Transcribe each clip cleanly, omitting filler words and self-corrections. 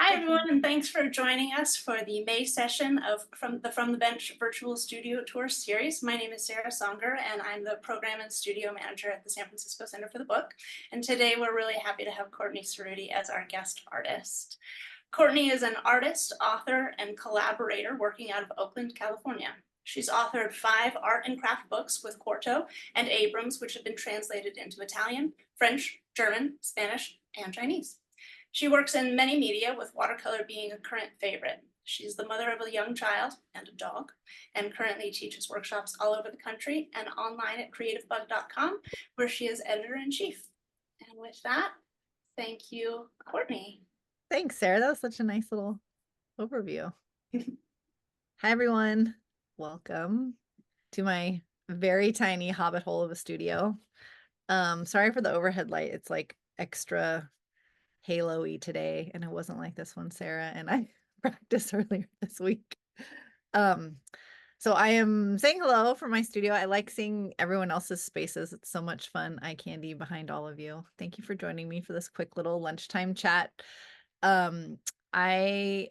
Hi, everyone, and thanks for joining us for the May session of From the Bench Virtual Studio Tour series. My name is Sarah Songer, and I'm the program and studio manager at the San Francisco Center for the Book. And today we're really happy to have Courtney Cerruti as our guest artist. Courtney is an artist, author, and collaborator working out of Oakland, California. She's authored 5 art and craft books with Quarto and Abrams, which have been translated into Italian, French, German, Spanish, and Chinese. She works in many media, with watercolor being a current favorite. She's the mother of a young child and a dog, and currently teaches workshops all over the country and online at creativebug.com, where she is editor-in-chief. And with that, thank you, Courtney. Thanks, Sarah. That was such a nice little overview. Hi, everyone. Welcome to my very tiny hobbit hole of a studio. Sorry for the overhead light. It's like extra halo-y today, and it wasn't like this one, Sarah, and I practiced earlier this week. So I am saying hello from my studio. I like seeing everyone else's spaces. It's so much fun. Eye candy behind all of you. Thank you for joining me for this quick little lunchtime chat. I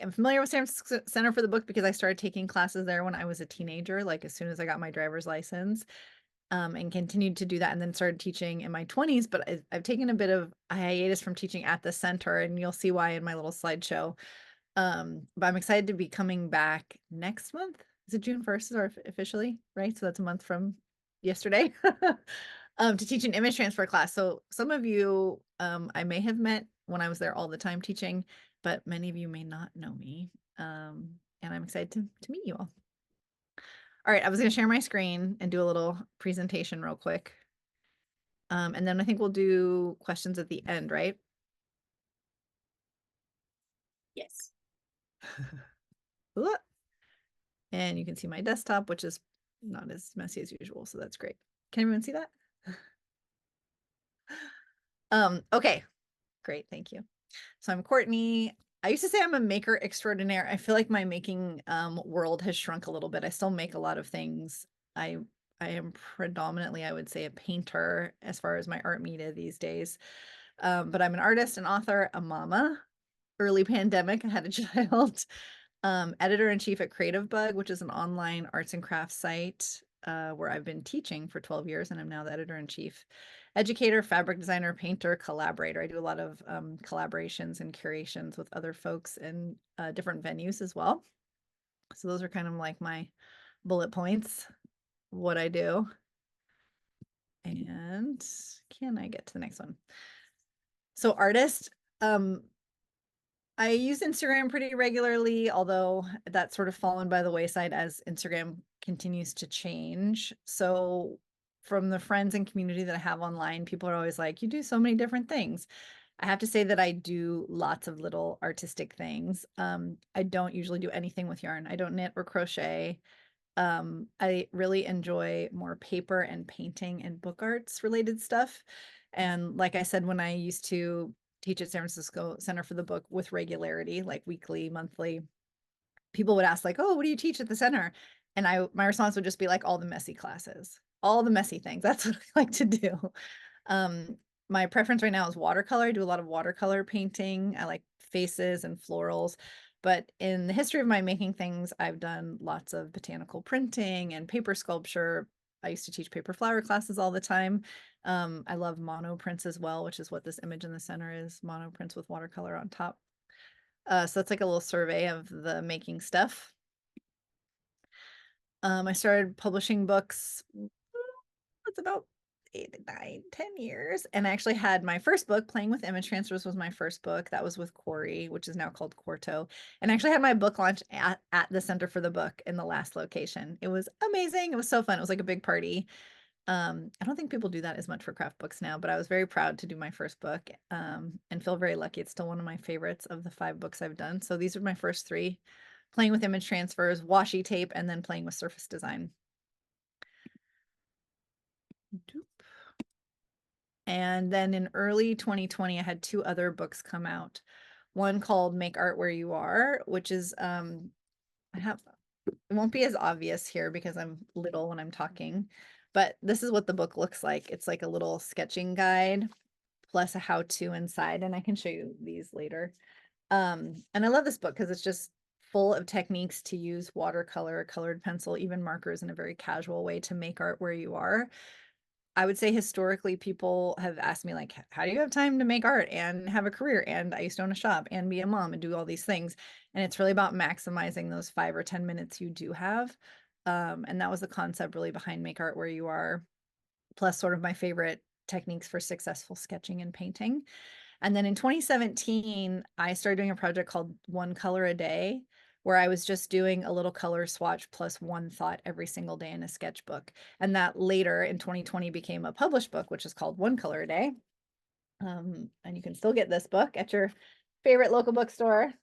am familiar with San Francisco Center for the Book because I started taking classes there when I was a teenager, like as soon as I got my driver's license, and continued to do that, and then started teaching in my 20s. But I've taken a bit of a hiatus from teaching at the center, and you'll see why in my little slideshow. But I'm excited to be coming back next month. Is it June 1st or officially, right? So that's a month from yesterday. To teach an image transfer class. So some of you I may have met when I was there all the time teaching, but many of you may not know me. And I'm excited to meet you all. All right, I was going to share my screen and do a little presentation real quick. And then I think we'll do questions at the end, right? Yes. And you can see my desktop, which is not as messy as usual, so that's great. Can everyone see that? Okay, great, thank you. So I'm Courtney. I used to say I'm a maker extraordinaire. I feel like my making world has shrunk a little bit. I still make a lot of things. I am predominantly, I would say, a painter as far as my art media these days. But I'm an artist, an author, a mama. Early pandemic, I had a child. Editor-in-chief at Creative Bug, which is an online arts and crafts site where I've been teaching for 12 years, and I'm now the editor-in-chief. Educator, fabric designer, painter, collaborator. I do a lot of collaborations and curations with other folks in different venues as well. So those are kind of like my bullet points, what I do. And can I get to the next one? So artist, I use Instagram pretty regularly, although that's sort of fallen by the wayside as Instagram continues to change. So from the friends and community that I have online, people are always like, you do so many different things. I have to say that I do lots of little artistic things. I don't usually do anything with yarn. I don't knit or crochet. I really enjoy more paper and painting and book arts related stuff. And like I said, when I used to teach at San Francisco Center for the Book with regularity, like weekly, monthly, people would ask like, oh, what do you teach at the center? And my response would just be like all the messy classes, all the messy things. That's what I like to do. My preference right now is watercolor. I do a lot of watercolor painting. I like faces and florals. But in the history of my making things, I've done lots of botanical printing and paper sculpture. I used to teach paper flower classes all the time. I love mono prints as well, which is what this image in the center is, mono prints with watercolor on top. So it's like a little survey of the making stuff. I started publishing books, it's about 8, 9, 10 years. And I actually had my first book, Playing with Image Transfers was my first book. That was with Corey, which is now called Quarto. And I actually had my book launch at the Center for the Book in the last location. It was amazing. It was so fun. It was like a big party. I don't think people do that as much for craft books now, but I was very proud to do my first book and feel very lucky. It's still one of my favorites of the 5 books I've done. So these are my first 3, Playing with Image Transfers, washi tape, and then Playing with Surface Design. And then in early 2020, I had 2 other books come out. One called Make Art Where You Are, which is, it won't be as obvious here because I'm little when I'm talking, but this is what the book looks like. It's like a little sketching guide plus a how-to inside, and I can show you these later. And I love this book because it's just full of techniques to use watercolor, colored pencil, even markers in a very casual way to make art where you are. I would say historically, people have asked me, like, how do you have time to make art and have a career? And I used to own a shop and be a mom and do all these things. And it's really about maximizing those 5 or 10 minutes you do have. And that was the concept really behind Make Art Where You Are, plus sort of my favorite techniques for successful sketching and painting. And then in 2017, I started doing a project called One Color a Day, where I was just doing a little color swatch plus one thought every single day in a sketchbook. And that later in 2020 became a published book, which is called One Color a Day. And you can still get this book at your favorite local bookstore.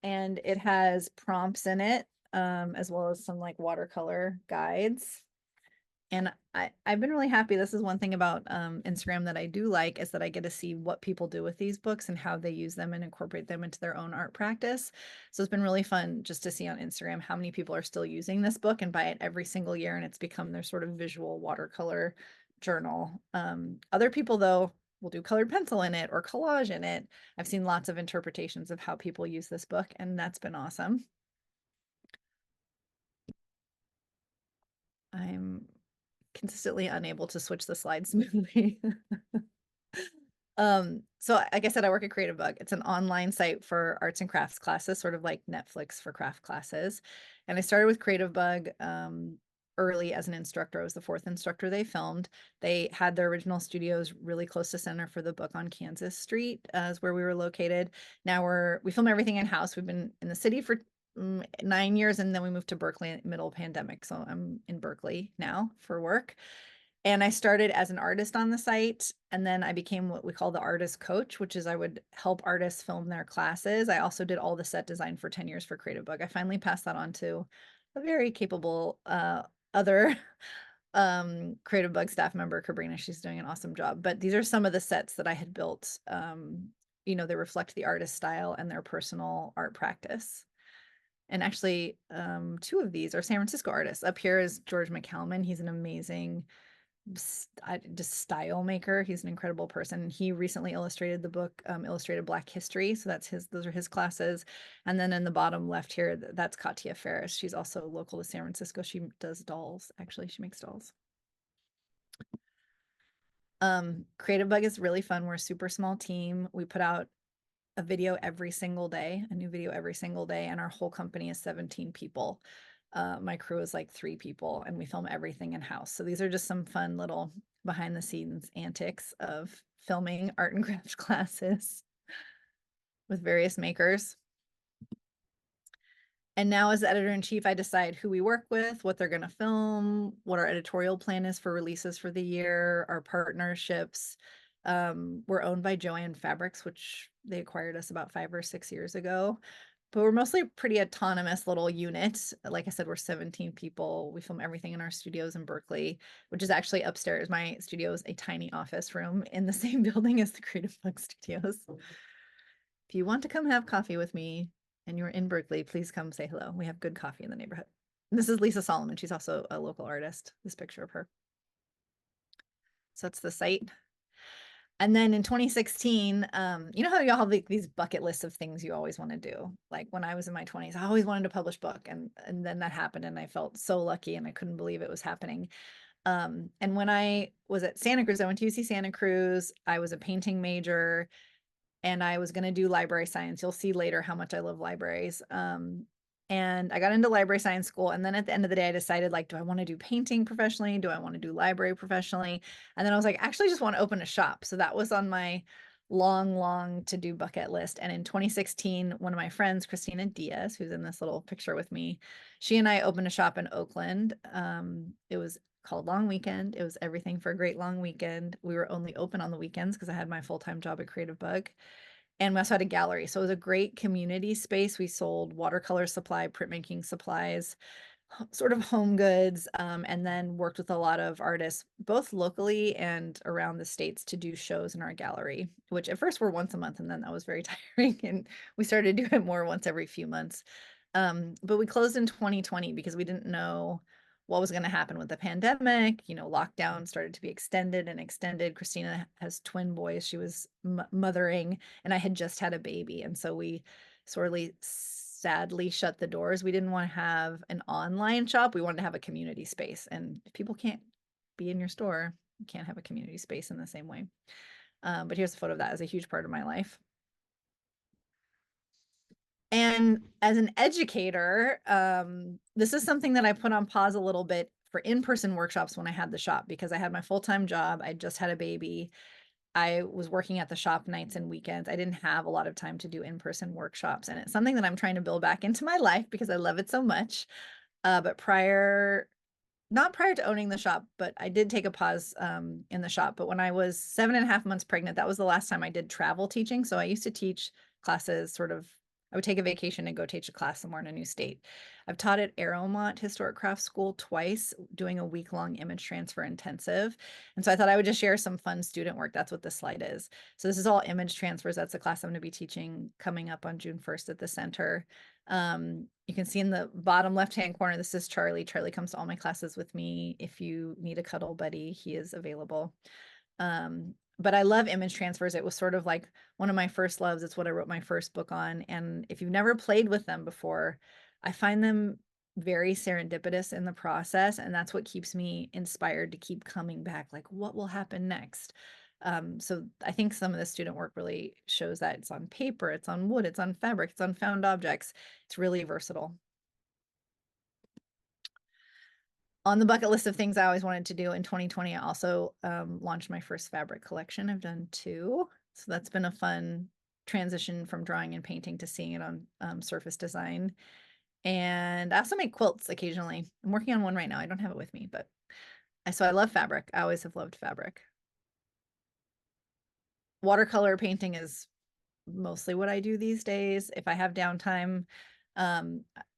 And it has prompts in it, as well as some like watercolor guides. And I've been really happy. This is one thing about Instagram that I do like, is that I get to see what people do with these books and how they use them and incorporate them into their own art practice. So it's been really fun just to see on Instagram how many people are still using this book and buy it every single year, and it's become their sort of visual watercolor journal. Other people, though, will do colored pencil in it or collage in it. I've seen lots of interpretations of how people use this book, and that's been awesome. I'm consistently unable to switch the slides smoothly. So like I said, I work at Creative Bug. It's an online site for arts and crafts classes, sort of like Netflix for craft classes. And I started with Creative Bug early as an instructor. I was the 4th instructor they filmed. They had their original studios really close to center for the book on Kansas Street, is where we were located. Now we film everything in-house. We've been in the city for 9 years, and then we moved to Berkeley in the middle of pandemic. So I'm in Berkeley now for work. And I started as an artist on the site, and then I became what we call the artist coach, which is I would help artists film their classes. I also did all the set design for 10 years for Creative Bug. I finally passed that on to a very capable other Creative Bug staff member, Cabrina. She's doing an awesome job. But these are some of the sets that I had built. They reflect the artist style and their personal art practice. And actually, 2 of these are San Francisco artists. Up here is George McCalman. He's an amazing just style maker. He's an incredible person. He recently illustrated the book, Illustrated Black History. So those are his classes. And then in the bottom left here, that's Katya Ferris. She's also local to San Francisco. She does dolls. Actually, she makes dolls. Creative Bug is really fun. We're a super small team. We put out a video every single day, a new video every single day, and our whole company is 17 people. My crew is like 3 people, and we film everything in-house. So these are just some fun little behind the scenes antics of filming art and craft classes with various makers. And now as editor-in-chief, I decide who we work with, what they're going to film, what our editorial plan is for releases for the year, our partnerships. We're owned by Joann Fabrics, which they acquired us about 5 or 6 years ago. But we're mostly a pretty autonomous little unit. Like I said, we're 17 people. We film everything in our studios in Berkeley, which is actually upstairs. My studio is a tiny office room in the same building as the Creative Bug Studios. If you want to come have coffee with me and you're in Berkeley, please come say hello. We have good coffee in the neighborhood. And this is Lisa Solomon. She's also a local artist, this picture of her. So that's the site. And then in 2016, you know how you all have these bucket lists of things you always want to do? Like when I was in my 20s, I always wanted to publish a book. And then that happened, and I felt so lucky, and I couldn't believe it was happening. And when I was at Santa Cruz, I went to UC Santa Cruz. I was a painting major, and I was going to do library science. You'll see later how much I love libraries. And I got into library science school. And then at the end of the day, I decided, like, do I want to do painting professionally? Do I want to do library professionally? And then I was like, actually just want to open a shop. So that was on my long to do bucket list. And in 2016, one of my friends, Christina Diaz, who's in this little picture with me, she and I opened a shop in Oakland. It was called Long Weekend. It was everything for a great long weekend. We were only open on the weekends because I had my full-time job at Creative Bug. And we also had a gallery. So it was a great community space. We sold watercolor supply, printmaking supplies, sort of home goods, and then worked with a lot of artists, both locally and around the States, to do shows in our gallery, which at first were once a month, and then that was very tiring. And we started doing it more once every few months. But we closed in 2020 because we didn't know what was going to happen with the pandemic. Lockdown started to be extended and extended. Christina has twin boys. She was mothering, and I had just had a baby. And so we sorely sadly shut the doors. We didn't want to have an online shop. We wanted to have a community space. And if people can't be in your store, you can't have a community space in the same way. But here's a photo of that as a huge part of my life. And as an educator, this is something that I put on pause a little bit for in-person workshops when I had the shop, because I had my full-time job. I just had a baby. I was working at the shop nights and weekends. I didn't have a lot of time to do in-person workshops. And it's something that I'm trying to build back into my life because I love it so much. But not prior to owning the shop, but I did take a pause in the shop. But when I was 7.5 months pregnant, that was the last time I did travel teaching. So I used to teach classes I would take a vacation and go teach a class somewhere in a new state. I've taught at Aeromont Historic Crafts School twice, doing a week-long image transfer intensive. And so I thought I would just share some fun student work. That's what this slide is. So this is all image transfers. That's a class I'm going to be teaching coming up on June 1st at the center. You can see in the bottom left-hand corner, this is Charlie. Charlie comes to all my classes with me. If you need a cuddle buddy, he is available. But I love image transfers. It was sort of like one of my first loves. It's what I wrote my first book on. And if you've never played with them before, I find them very serendipitous in the process. And that's what keeps me inspired to keep coming back. Like, what will happen next? So I think some of the student work really shows that. It's on paper, it's on wood, it's on fabric, it's on found objects. It's really versatile. On the bucket list of things I always wanted to do in 2020, I also launched my first fabric collection. I've done 2. So that's been a fun transition from drawing and painting to seeing it on surface design. And I also make quilts occasionally. I'm working on one right now. I don't have it with me, but so I love fabric. I always have loved fabric. Watercolor painting is mostly what I do these days. If I have downtime,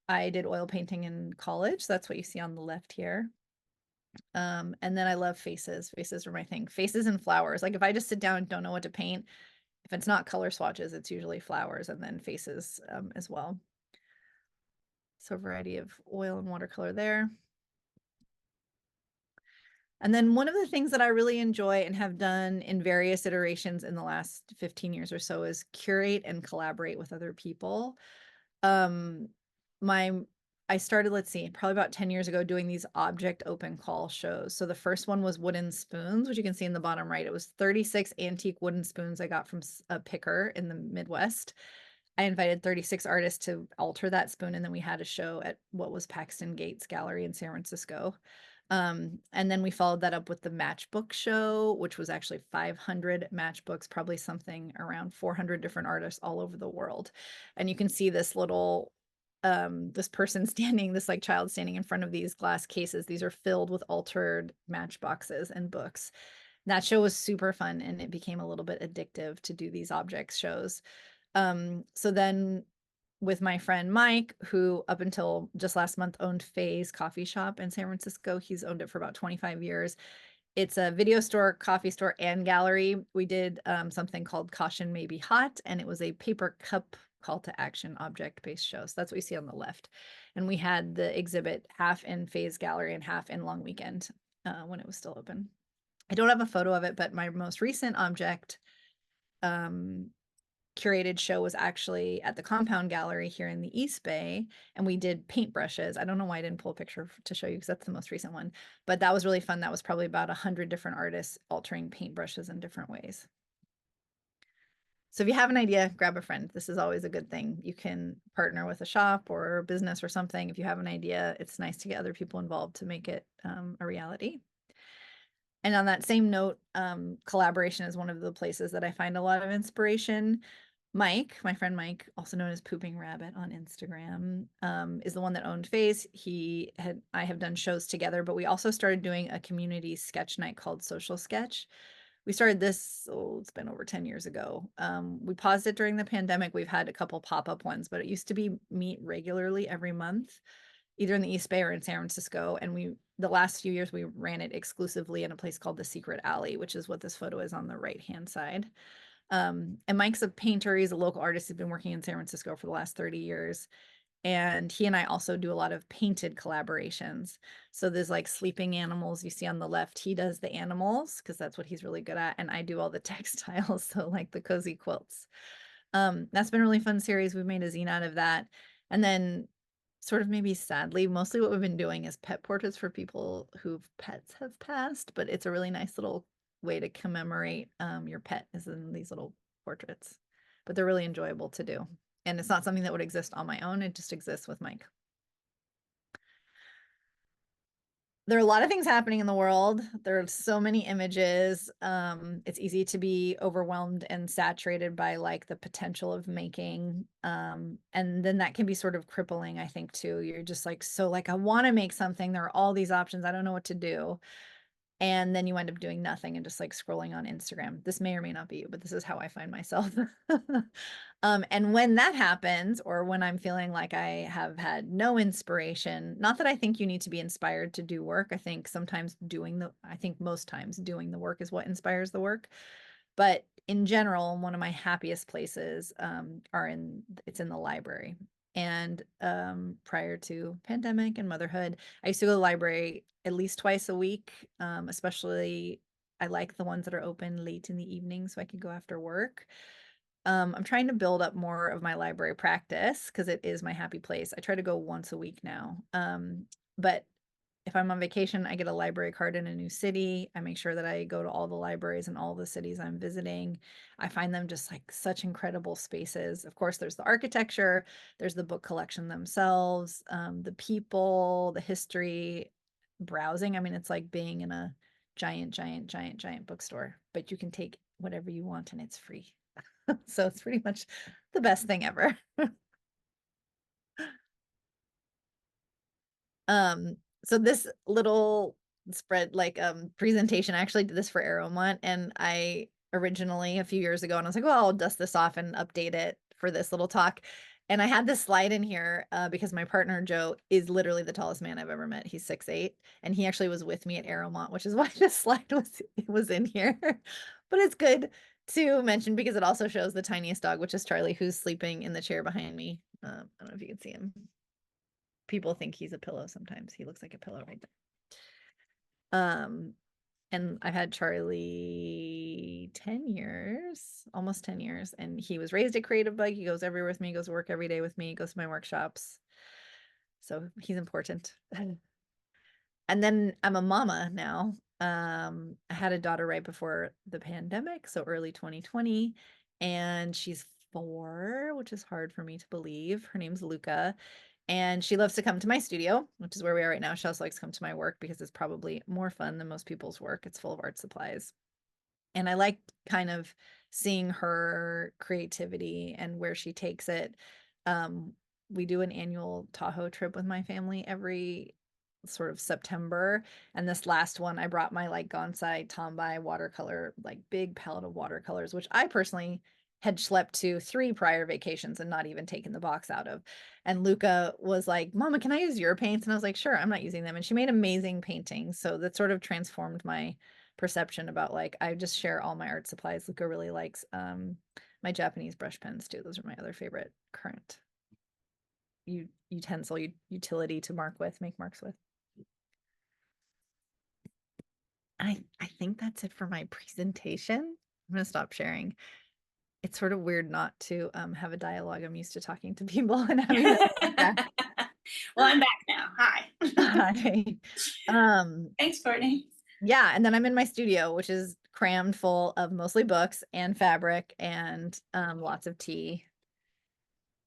I did oil painting in college. That's what you see on the left here. And then I love faces. Faces are my thing. Faces and flowers. Like if I just sit down and don't know what to paint, if it's not color swatches, it's usually flowers and then faces as well. So a variety of oil and watercolor there. And then one of the things that I really enjoy and have done in various iterations in the last 15 years or so is curate and collaborate with other people. I started, let's see, probably about 10 years ago doing these object open call shows. So the first one was wooden spoons, which you can see in the bottom right. It was 36 antique wooden spoons I got from a picker in the Midwest. I invited 36 artists to alter that spoon, and then we had a show at what was Paxton Gates Gallery in San Francisco. And then we followed that up with the matchbook show, which was actually 500 matchbooks, probably something around 400 different artists all over the world. And you can see this little this person standing, this like child standing in front of these glass cases. These are filled with altered matchboxes and books. That show was super fun, and it became a little bit addictive to do these objects shows. So then with my friend Mike, who up until just last month owned Faye's coffee shop in San Francisco. He's owned it for about 25 years. It's a video store, coffee store, and gallery. We did something called Caution May Be Hot, and it was a paper cup call to action object-based show. So that's what you see on the left. And we had the exhibit half in Faye's gallery and half in Long Weekend when it was still open. I don't have a photo of it, but my most recent object curated show was actually at the Compound Gallery here in the East Bay, and we did paintbrushes. I don't know why I didn't pull a picture to show you because that's the most recent one, but that was really fun. That was probably about 100 different artists altering paintbrushes in different ways. So if you have an idea, grab a friend. This is always a good thing. You can partner with a shop or a business or something. If you have an idea, it's nice to get other people involved to make it a reality. And on that same note, collaboration is one of the places that I find a lot of inspiration. Mike, my friend Mike, also known as Pooping Rabbit on Instagram, is the one that owned Face. I have done shows together, but we also started doing a community sketch night called Social Sketch. We started this, it's been over 10 years ago. We paused it during the pandemic. We've had a couple pop-up ones, but it used to be meet regularly every month, either in the East Bay or in San Francisco. And the last few years, we ran it exclusively in a place called the Secret Alley, which is what this photo is on the right-hand side. And Mike's a painter. He's a local artist. He's been working in San Francisco for the last 30 years. And he and I also do a lot of painted collaborations. So there's like sleeping animals you see on the left. He does the animals because that's what he's really good at. And I do all the textiles. So like the cozy quilts. That's been a really fun series. We've made a zine out of that. And then sort of maybe sadly, mostly what we've been doing is pet portraits for people whose pets have passed, but it's a really nice little way to commemorate your pet is in these little portraits. But they're really enjoyable to do. And it's not something that would exist on my own. It just exists with Mike. There are a lot of things happening in the world. There are so many images. It's easy to be overwhelmed and saturated by like the potential of making. And then that can be sort of crippling, I think, too. You're just like, so like, I want to make something. There are all these options. I don't know what to do. And then you end up doing nothing and just like scrolling on Instagram. This may or may not be you, but this is how I find myself. And when that happens, or when I'm feeling like I have had no inspiration, not that I think you need to be inspired to do work. I think most times doing the work is what inspires the work. But in general, one of my happiest places it's in the library. And prior to pandemic and motherhood, I used to go to the library at least twice a week. Especially I like the ones that are open late in the evening so I can go after work. I'm trying to build up more of my library practice because it is my happy place. I try to go once a week now. But if I'm on vacation, I get a library card in a new city. I make sure that I go to all the libraries in all the cities I'm visiting. I find them just like such incredible spaces. Of course, there's the architecture, there's the book collection themselves, the people, the history, browsing. I mean, it's like being in a giant bookstore, but you can take whatever you want and it's free. So it's pretty much the best thing ever. So this little spread presentation, I actually did this for Arrowmont, and I originally a few years ago, and I was like, well, I'll dust this off and update it for this little talk. And I had this slide in here because my partner Joe is literally the tallest man I've ever met. He's 6'8", and he actually was with me at Arrowmont, which is why this slide was in here. But it's good to mention because it also shows the tiniest dog, which is Charlie, who's sleeping in the chair behind me. I don't know if you can see him. People think he's a pillow sometimes. He looks like a pillow right there. And I've had Charlie 10 years, almost 10 years, and he was raised at Creative Bug. He goes everywhere with me, goes to work every day with me, goes to my workshops. So he's important. And then I'm a mama now. I had a daughter right before the pandemic, so early 2020, and she's 4, which is hard for me to believe. Her name's Luca. And she loves to come to my studio, which is where we are right now. She also likes to come to my work because it's probably more fun than most people's work. It's full of art supplies. And I like kind of seeing her creativity and where she takes it. We do an annual Tahoe trip with my family every sort of September. And this last one, I brought my like Gansai Tombai watercolor, like big palette of watercolors, which I personally had schlepped to 3 prior vacations and not even taken the box out of. And Luca was like, Mama, can I use your paints? And I was like, sure, I'm not using them. And she made amazing paintings. So that sort of transformed my perception about like, I just share all my art supplies. Luca really likes my Japanese brush pens too. Those are my other favorite current utility to make marks with. I think that's it for my presentation. I'm going to stop sharing. It's sort of weird not to have a dialogue. I'm used to talking to people and having Well, I'm back now. Hi. Hi. Thanks, Courtney. Yeah, and then I'm in my studio, which is crammed full of mostly books and fabric and lots of tea.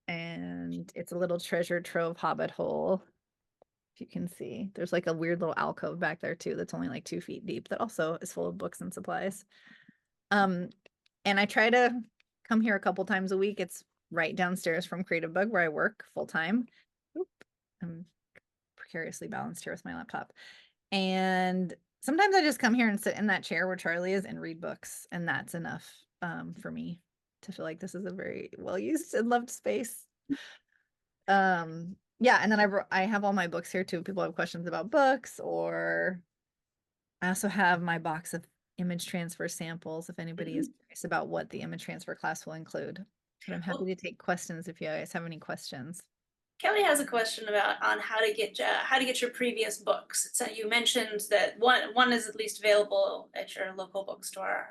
And it's a little treasure trove hobbit hole. If you can see, there's like a weird little alcove back there too that's only like 2 feet deep that also is full of books and supplies. And I try to come here a couple times a week. It's right downstairs from Creative Bug where I work full time. I'm precariously balanced here with my laptop. And sometimes I just come here and sit in that chair where Charlie is and read books. And that's enough for me to feel like this is a very well-used and loved space. Yeah, and then I have all my books here too. People have questions about books, or I also have my box of image transfer samples if anybody is curious about what the image transfer class will include. But I'm happy to take questions if you guys have any questions. Kelly has a question about on how to get your previous books. So you mentioned that one is at least available at your local bookstore.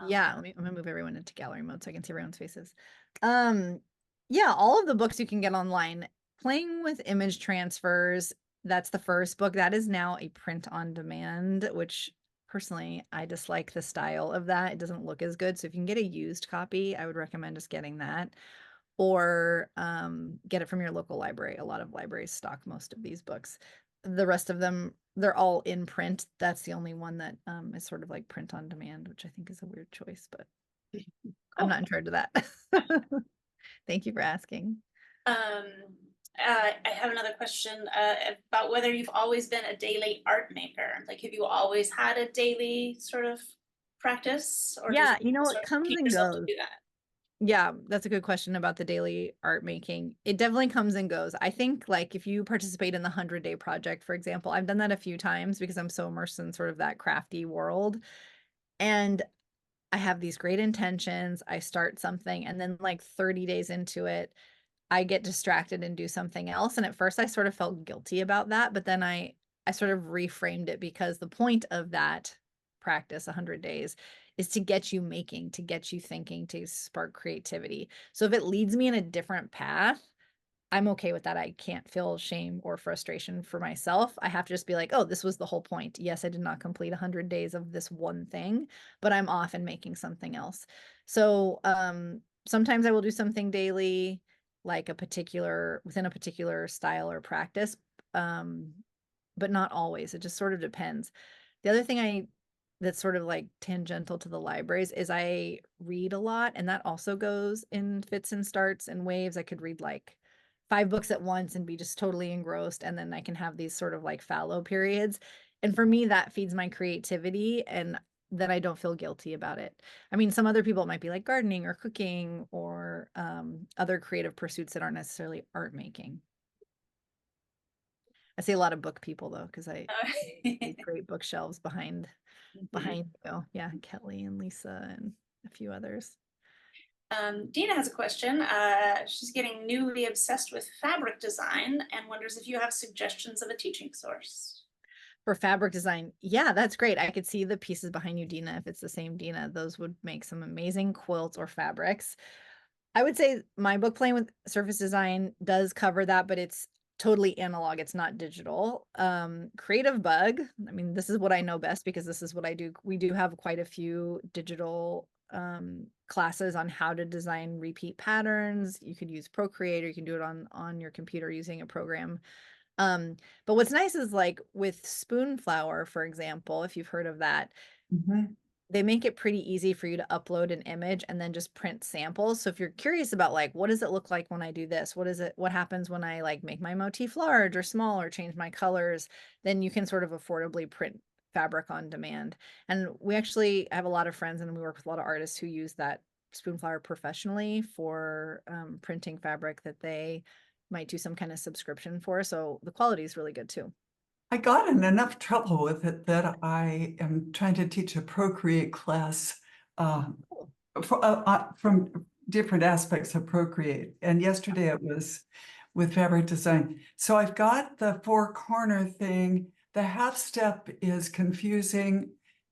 Yeah, I'm gonna move everyone into gallery mode so I can see everyone's faces. Um, yeah, all of the books you can get online. Playing with image transfers, that's the first book. That is now a print on demand, which personally I dislike the style of that. It doesn't look as good. So if you can get a used copy, I would recommend just getting that. Or get it from your local library. A lot of libraries stock most of these books. The rest of them, they're all in print. That's the only one that is sort of like print on demand, which I think is a weird choice, but I'm Cool. not in charge of that. Thank you for asking. I have another question about whether you've always been a daily art maker. Like, have you always had a daily sort of practice, or Yeah, did you it sort of comes teach and yourself to goes. do that? Yeah, that's a good question about the daily art making. It definitely comes and goes. I think like if you participate in the 100-day project, for example, I've done that a few times because I'm so immersed in sort of that crafty world. And I have these great intentions. I start something, and then like 30 days into it, I get distracted and do something else. And at first I sort of felt guilty about that, but then I sort of reframed it because the point of that practice, 100 days, is to get you making, to get you thinking, to spark creativity. So if it leads me in a different path, I'm okay with that. I can't feel shame or frustration for myself. I have to just be like, oh, this was the whole point. Yes, I did not complete 100 days of this one thing, but I'm off and making something else. So sometimes I will do something daily, like within a particular style or practice, um, but not always. It just sort of depends. The other thing that's sort of like tangential to the libraries is I read a lot, and that also goes in fits and starts and waves. I could read like 5 books at once and be just totally engrossed, and then I can have these sort of like fallow periods. And for me, that feeds my creativity, and then I don't feel guilty about it. I mean, some other people might be like gardening or cooking or other creative pursuits that aren't necessarily art making. I see a lot of book people though, because I these great bookshelves behind you. Yeah, Kelly and Lisa and a few others. Dina has a question. She's getting newly obsessed with fabric design and wonders if you have suggestions of a teaching source. For fabric design, yeah, that's great. I could see the pieces behind you, Dina. If it's the same Dina, those would make some amazing quilts or fabrics. I would say my book, Playing with Surface Design, does cover that, but it's totally analog. It's not digital. Creative Bug, I mean, this is what I know best because this is what I do. We do have quite a few digital classes on how to design repeat patterns. You could use Procreate, or you can do it on your computer using a program. But what's nice is like with Spoonflower, for example, if you've heard of that, they make it pretty easy for you to upload an image and then just print samples. So if you're curious about like, what does it look like when I do this? What happens when I like make my motif large or small or change my colors? Then you can sort of affordably print fabric on demand. And we actually have a lot of friends, and we work with a lot of artists who use that Spoonflower professionally for printing fabric that they might do some kind of subscription for. So the quality is really good too. I got in enough trouble with it that I am trying to teach a Procreate class from different aspects of Procreate. And yesterday it was with fabric design. So I've got the 4-corner thing. The half step is confusing.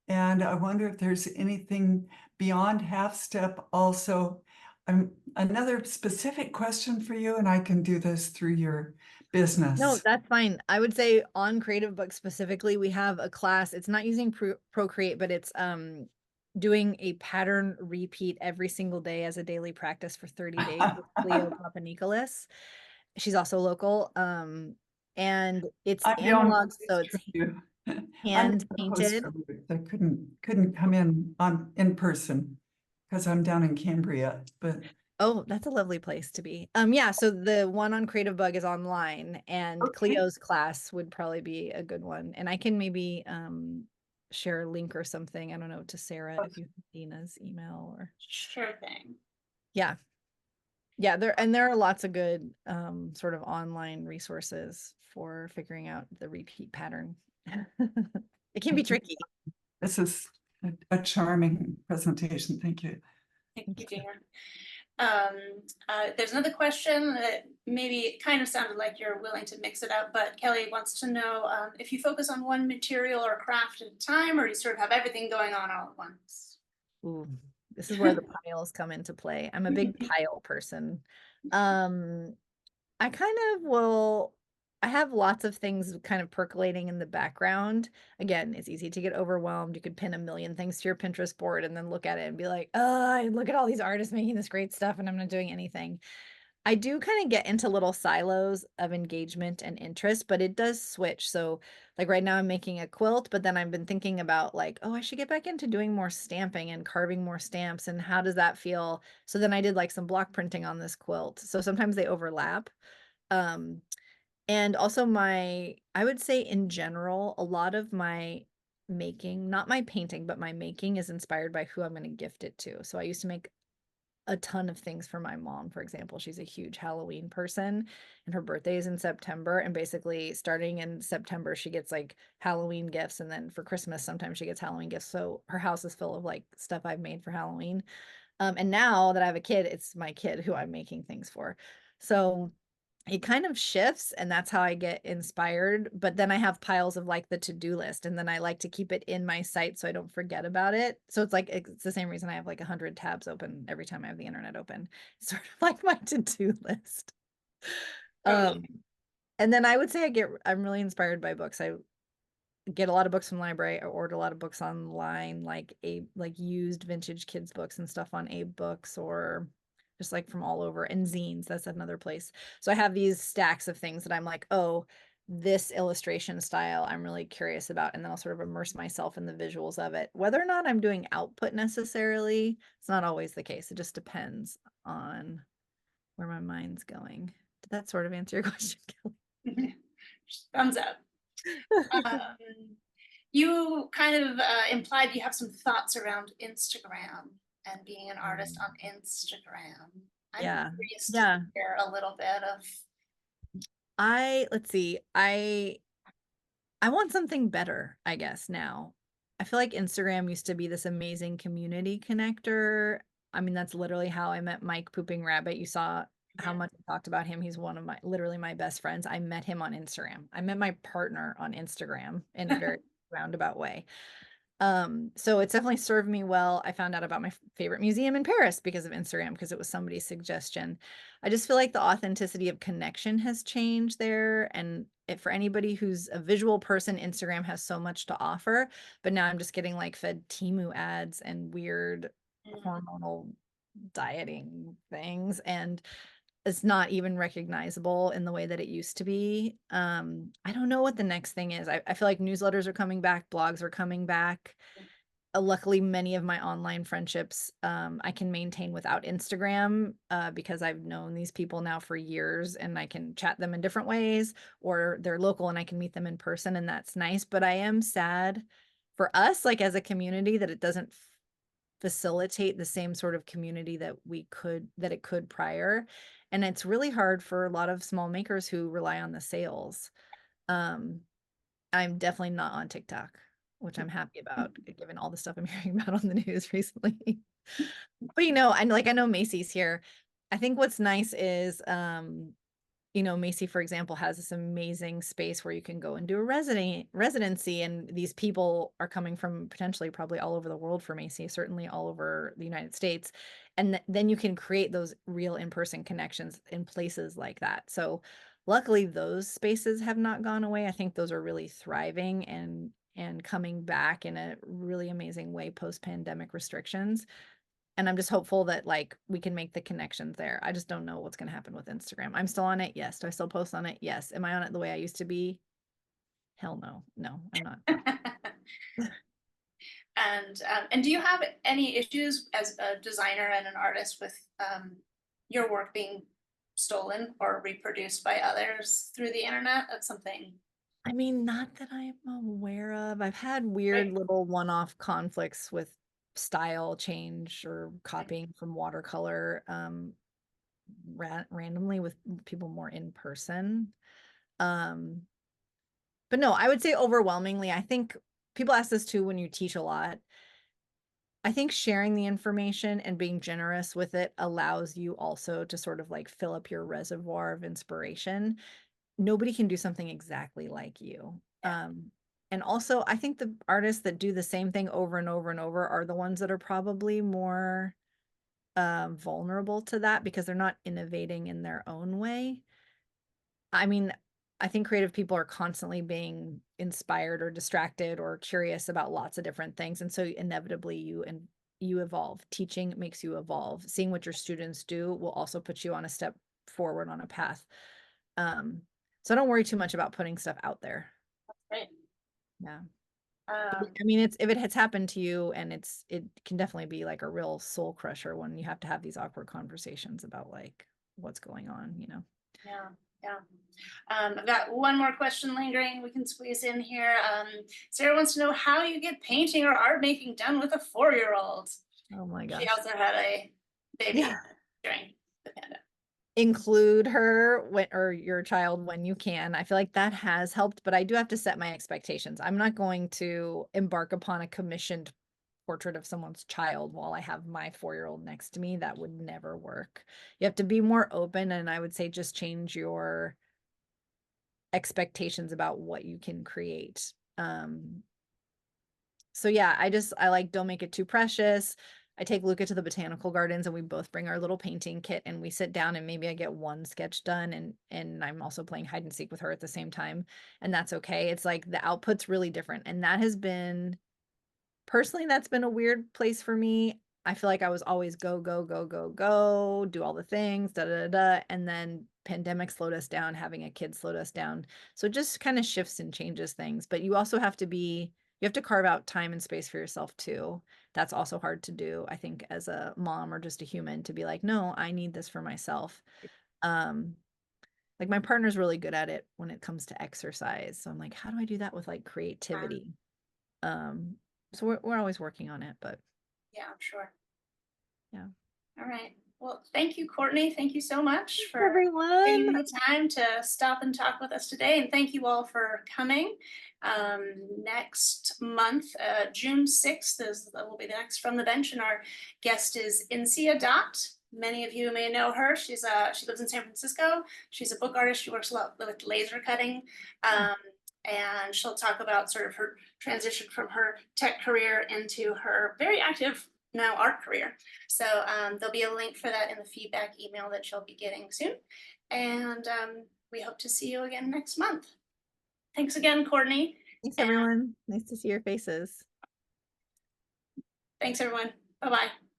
And I wonder if there's anything beyond half step also. Another specific question for you, and I can do this through your business. No, that's fine. I would say on Creative Book specifically, we have a class. It's not using Procreate, but it's doing a pattern repeat every single day as a daily practice for 30 days with Cleo Papanikolaou. She's also local. And it's analog, so it's hand painted. I couldn't come in person because I'm down in Cambria, but Oh, that's a lovely place to be. Yeah, so the one on Creative Bug is online, and okay. Cleo's class would probably be a good one. And I can maybe share a link or something, I don't know, to Sarah if you have Dina's email or Sure thing. yeah. Yeah, there are lots of good sort of online resources for figuring out the repeat pattern. It can be tricky. This is a charming presentation. Thank you. Thank you, Dina. There's another question that maybe kind of sounded like you're willing to mix it up, but Kelly wants to know if you focus on one material or craft at a time, or you sort of have everything going on all at once. Ooh, this is where the piles come into play. I'm a big pile person. I kind of will, I have lots of things kind of percolating in the background. Again, it's easy to get overwhelmed. You could pin a million things to your Pinterest board and then look at it and be like, oh, look at all these artists making this great stuff and I'm not doing anything. I do kind of get into little silos of engagement and interest, but it does switch. So like right now I'm making a quilt, but then I've been thinking about like, oh, I should get back into doing more stamping and carving more stamps. And how does that feel? So then I did like some block printing on this quilt. So sometimes they overlap. Um, and also I would say in general, a lot of my making, not my painting, but my making is inspired by who I'm going to gift it to. So I used to make a ton of things for my mom, for example. She's a huge Halloween person and her birthday is in September. And basically starting in September, she gets like Halloween gifts. And then for Christmas, sometimes she gets Halloween gifts. So her house is full of like stuff I've made for Halloween. And now that I have a kid, it's my kid who I'm making things for. So it kind of shifts and that's how I get inspired. But then I have piles of like the to-do list and then I like to keep it in my site so I don't forget about it. So it's like, it's the same reason I have like 100 tabs open every time I have the internet open. It's sort of like my to-do list. Totally. And then I would say I'm really inspired by books. I get a lot of books from the library. I order a lot of books online, like used vintage kids books and stuff on Abe Books or just like from all over, and zines. That's another place. So I have these stacks of things that I'm like, oh, this illustration style I'm really curious about, and then I'll sort of immerse myself in the visuals of it. Whether or not I'm doing output necessarily, it's not always the case. It just depends on where my mind's going. Did that sort of answer your question, Kelly? Thumbs up. You kind of implied you have some thoughts around Instagram and being an artist on Instagram. I'm Yeah. curious Yeah. to hear a little bit of. Let's see. I want something better, I guess, now. I feel like Instagram used to be this amazing community connector. I mean, that's literally how I met Mike Pooping Rabbit. You saw how much I talked about him. He's one of literally my best friends. I met him on Instagram. I met my partner on Instagram in a very roundabout way. So it's definitely served me well. I found out about my favorite museum in Paris because of Instagram, because it was somebody's suggestion. I just feel like the authenticity of connection has changed there. And for anybody who's a visual person, Instagram has so much to offer. But now I'm just getting like fed Temu ads and weird hormonal dieting things. And it's not even recognizable in the way that it used to be. I don't know what the next thing is. I feel like newsletters are coming back, blogs are coming back. Luckily, many of my online friendships I can maintain without Instagram because I've known these people now for years and I can chat them in different ways, or they're local and I can meet them in person, and that's nice. But I am sad for us, like as a community, that it doesn't facilitate the same sort of community that it could prior. And it's really hard for a lot of small makers who rely on the sales. I'm definitely not on TikTok, which I'm happy about given all the stuff I'm hearing about on the news recently. But I know Macy's here. I think what's nice is Macy, for example, has this amazing space where you can go and do a residency, and these people are coming from potentially probably all over the world for Macy, certainly all over the United States. And then you can create those real in-person connections in places like that. So luckily those spaces have not gone away. I think those are really thriving and coming back in a really amazing way post-pandemic restrictions. And I'm just hopeful that like we can make the connections there. I just don't know what's going to happen with Instagram. I'm still on it. Yes. Do I still post on it? Yes. Am I on it the way I used to be? Hell no. No, I'm not. And do you have any issues as a designer and an artist with your work being stolen or reproduced by others through the internet? That's something. I mean, not that I'm aware of. I've had weird little one-off conflicts with style change or copying from watercolor randomly with people more in person. But no, I would say overwhelmingly, I think people ask this too when you teach a lot. I think sharing the information and being generous with it allows you also to sort of like fill up your reservoir of inspiration. Nobody can do something exactly like you. Yeah. And also I think the artists that do the same thing over and over and over are the ones that are probably more vulnerable to that because they're not innovating in their own way. I mean, I think creative people are constantly being inspired or distracted or curious about lots of different things. And so inevitably you evolve. Teaching makes you evolve. Seeing what your students do will also put you on a step forward on a path. So I don't worry too much about putting stuff out there. Right. Yeah. Um, I mean, it's if it has happened to you and it can definitely be like a real soul crusher when you have to have these awkward conversations about like what's going on, you know. yeah, yeah. I've got one more question lingering we can squeeze in here. Sarah wants to know how you get painting or art making done with a 4-year-old. Oh my She gosh. also had a baby Yeah. during the pandemic. Include her when or your child when you can. I feel like that has helped, but I do have to set my expectations. I'm not going to embark upon a commissioned portrait of someone's child while I have my 4-year-old next to me. That would never work. You have to be more open, and I would say just change your expectations about what you can create. So yeah, I like don't make it too precious. I take Luca to the botanical gardens and we both bring our little painting kit and we sit down and maybe I get one sketch done and I'm also playing hide and seek with her at the same time. And that's okay. It's like the output's really different. And that has been personally, that's been a weird place for me. I feel like I was always go, go, go, go, go, do all the things, da da da. And then pandemic slowed us down, having a kid slowed us down. So it just kind of shifts and changes things. But you also have to you have to carve out time and space for yourself too. That's also hard to do, I think, as a mom or just a human to be like, no, I need this for myself. Like my partner's really good at it when it comes to exercise. So I'm like, how do I do that with like creativity? Um, so we're always working on it, but Yeah, I'm sure. yeah. All right. Well, thank you, Courtney. Thank you so much for Everyone. taking the time to stop and talk with us today. And thank you all for coming. Next month, June 6th will be the next From the Bench, and our guest is Insia Dot. Many of you may know her. She lives in San Francisco. She's a book artist. She works a lot with laser cutting. And she'll talk about sort of her transition from her tech career into her very active now art career. So there'll be a link for that in the feedback email that you'll be getting soon. And we hope to see you again next month. Thanks again, Courtney. Thanks, everyone. Nice to see your faces. Thanks, everyone. Bye-bye.